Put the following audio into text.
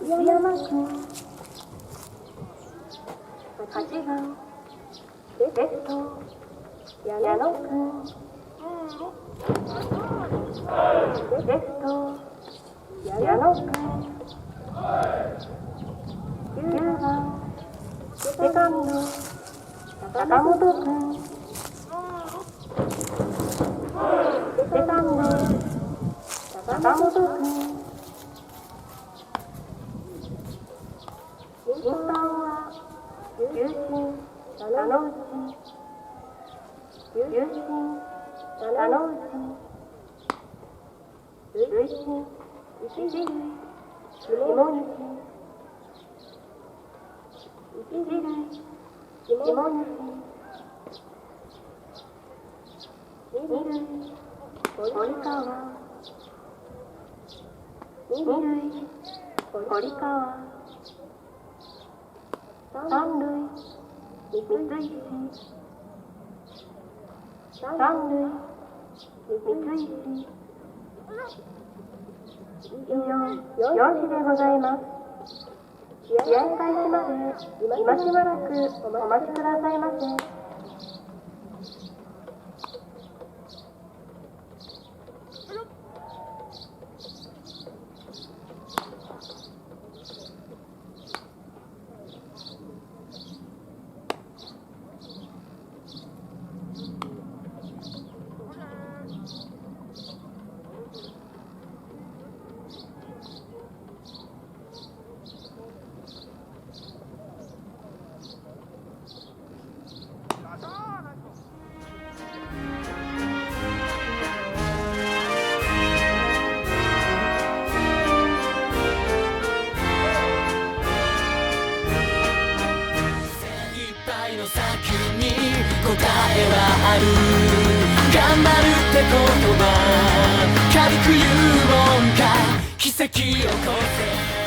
山くん8番レフト矢野くんレフト矢野くん9番セカンド坂本くんセカンド坂本くん審判は球審田之内球審田之内塁審一塁下西一塁下西二塁堀川二塁堀川三塁三井市三塁三井市以上4時でございます。試合開始まで今しばらくお待ちくださいませ。答えはある頑張るって言葉軽く言うもんか奇跡を起こせ